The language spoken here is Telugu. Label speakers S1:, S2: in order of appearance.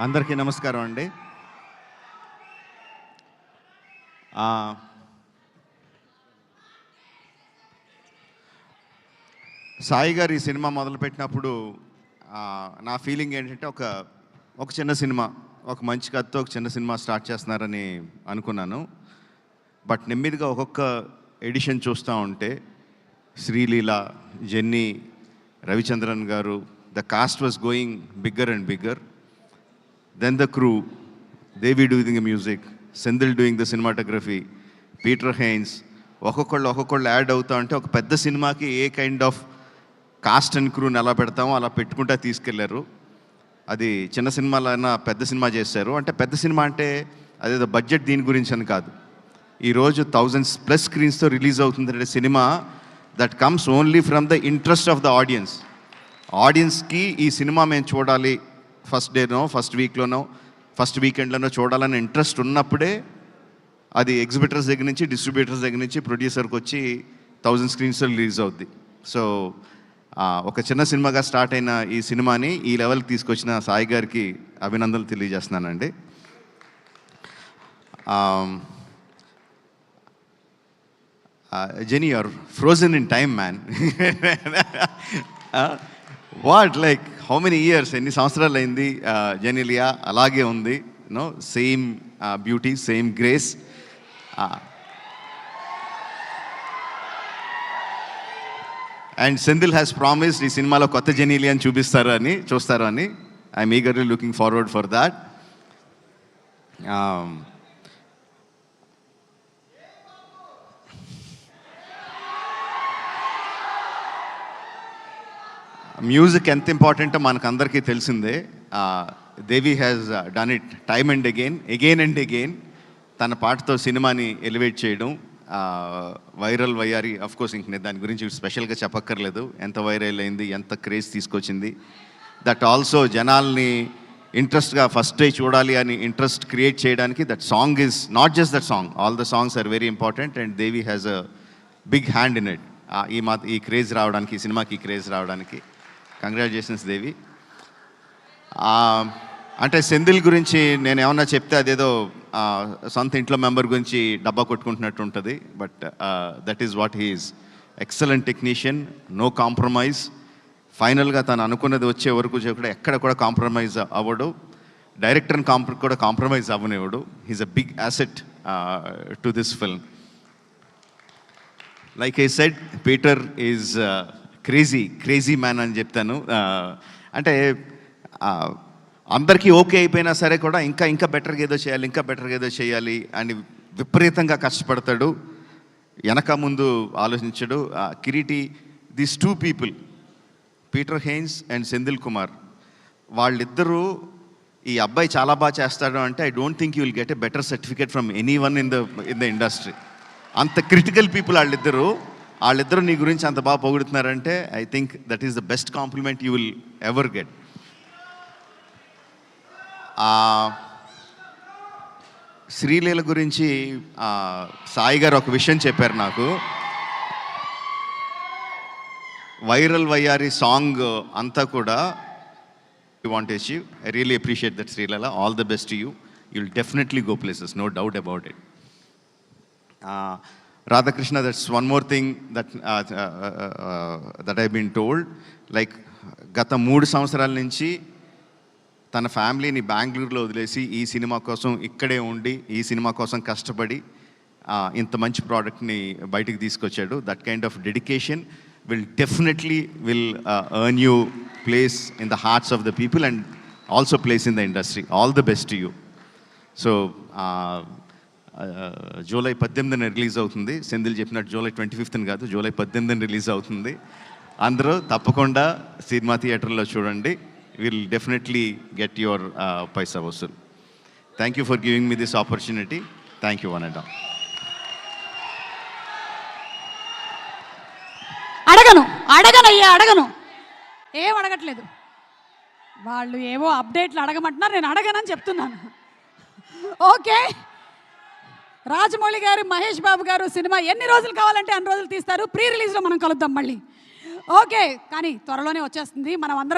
S1: అందరికీ నమస్కారం అండి. సాయి గారు ఈ సినిమా మొదలుపెట్టినప్పుడు నా ఫీలింగ్ ఏంటంటే ఒక చిన్న సినిమా, ఒక మంచి కథతో ఒక చిన్న సినిమా స్టార్ట్ చేస్తున్నారని అనుకున్నాను. బట్ నెమ్మదిగా ఒక్కొక్క ఎడిషన్ చూస్తూ ఉంటే శ్రీలీల, జెన్నీ, రవిచంద్రన్ గారు, the cost was going bigger and bigger. Then the crew, Devi doing the music, Sendil doing the cinematography, Peter Haynes, ఒక్కొక్కళ్ళు యాడ్ అవుతా ఉంటే ఒక పెద్ద సినిమాకి ఏ కైండ్ ఆఫ్ కాస్ట్ అండ్ క్రూని ఎలా పెడతామో అలా పెట్టుకుంటా తీసుకెళ్లారు. అది చిన్న సినిమాలైనా పెద్ద సినిమా చేశారు. అంటే పెద్ద సినిమా అంటే అదేదో బడ్జెట్ దీని గురించి అని కాదు. ఈరోజు 1000+ స్క్రీన్స్తో రిలీజ్ అవుతుందంటే cinema that comes only from the interest of the audience. ఆడియన్స్కి ఈ సినిమా మేము చూడాలి, ఫస్ట్ డేనో, ఫస్ట్ వీక్లోనో, ఫస్ట్ వీకెండ్లోనో చూడాలని ఇంట్రెస్ట్ ఉన్నప్పుడే అది ఎగ్జిబిటర్స్ దగ్గర నుంచి, డిస్ట్రిబ్యూటర్స్ దగ్గర నుంచి ప్రొడ్యూసర్కి వచ్చి 1000 స్క్రీన్స్లో రిలీజ్ అవుద్ది. సో ఒక చిన్న సినిమాగా స్టార్ట్ అయిన ఈ సినిమాని ఈ లెవెల్కి తీసుకొచ్చిన సాయి గారికి అభినందనలు తెలియజేస్తున్నానండి. Genie, your frozen in time man. What, like how many years, ఎన్ని సంవత్సరాలు అయింది జెనీలియా అలాగే ఉంది, no same beauty, same grace. And Senthil has promised ఈ సినిమాలో కొత్త జెనీలియాని చూస్తారు అని I'm eagerly looking forward for that. Music ఎంత ఇంపార్టెంటో మనకు అందరికీ తెలిసిందే. Devi has done it time and again and again. తన పాటతో సినిమాని ఎలివేట్ చేయడం, వైరల్ వయ్యారి, అఫ్కోర్స్ ఇంక నేను దాని గురించి స్పెషల్గా చెప్పక్కర్లేదు. ఎంత వైరల్ అయింది, ఎంత క్రేజ్ తీసుకొచ్చింది. దట్ ఆల్సో జనాల్ని ఇంట్రెస్ట్గా ఫస్ట్ డే చూడాలి అని ఇంట్రెస్ట్ క్రియేట్ చేయడానికి that song is not just that song, all the songs are very important and Devi has a big hand in it. ఈ క్రేజ్ రావడానికి, ఈ సినిమాకి ఈ క్రేజ్ రావడానికి కంగ్రాచులేషన్స్ దేవి. అంటే సెంధిల్ గురించి నేను ఏమన్నా చెప్తే అదేదో సొంత ఇంట్లో మెంబర్ గురించి డబ్బా కొట్టుకుంటున్నట్టు ఉంటుంది. But that is what he is. Excellent technician, no compromise. ఫైనల్గా తను అనుకున్నది వచ్చే వరకు కూడా ఎక్కడ కూడా కాంప్రమైజ్ అవ్వడు. డైరెక్టర్ని కూడా కాంప్రమైజ్ అవ్వనివ్వడు. He's a big asset to this film. Like I said, Peter is crazy man అని చెప్తాను. అంటే అందరికీ ఓకే అయిపోయినా సరే కూడా ఇంకా బెటర్గా ఏదో చేయాలి అని విపరీతంగా కష్టపడతాడు. వెనక ముందు ఆలోచించడు. Kiriti, these 2 people, Peter Hein and Senthil Kumar, వాళ్ళిద్దరూ ఈ అబ్బాయి చాలా బాగా చేస్తాడు అంటే I don't think you will get a better certificate from anyone in the industry. అంత క్రిటికల్ పీపుల్ వాళ్ళిద్దరూ నీ గురించి అంత బాగా పొగుడుతున్నారంటే I think that is the best compliment you will ever get. Sreeleela గురించి సాయి గారు ఒక విషయం చెప్పారు నాకు. వైరల్ వయ్యారి సాంగ్ అంతా కూడా you want achieve. I really appreciate that Sreeleela. All the best to you. You will definitely go places, no doubt about it. Radhakrishna, that's one more thing that I've been told. Like, గత 3 సంవత్సరాల నుంచి తన ఫ్యామిలీని బెంగళూరులో వదిలేసి ఈ సినిమా కోసం ఇక్కడే ఉండి, ఈ సినిమా కోసం కష్టపడి ఇంత మంచి ప్రోడక్ట్ని బయటికి తీసుకొచ్చాడు. That kind of dedication will definitely earn you place in the hearts of the people and also place in the industry. All the best to you. So July 18న రిలీజ్ అవుతుంది. సెంధిల్ చెప్పినట్టు జూలై 25న కాదు, జూలై 18న రిలీజ్ అవుతుంది. అందరూ తప్పకుండా సినిమా థియేటర్లో చూడండి. Will definitely get your paisa vasool. Thank you for giving me this opportunity. Thank you one and all.
S2: అడగను ఏం అడగట్లేదు. వాళ్ళు ఏవో అప్డేట్లు అడగమంటున్నారు, నేను అడగనని చెప్తున్నాను. ఓకే, రాజమౌళి గారు, మహేష్ బాబు గారు సినిమా ఎన్ని రోజులు కావాలంటే అన్ని రోజులు తీస్తారు. ప్రీ రిలీజ్లో మనం కలుద్దాం మళ్ళీ. ఓకే, కానీ త్వరలోనే వచ్చేస్తుంది. మనం అందరం